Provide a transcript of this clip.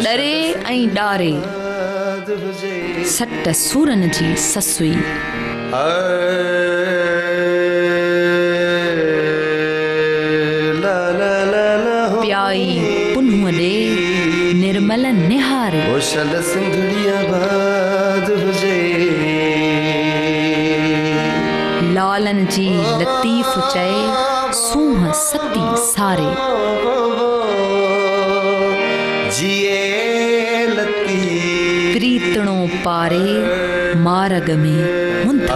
डरे ऐं डारे सट सूरन जी ससुई प्याई पुन्हुअ ॾे निर्मल निहारे लालन जी लतीफ़ चए सूंह सती सारे प्रीतणो पारे मार्ग में मुंथ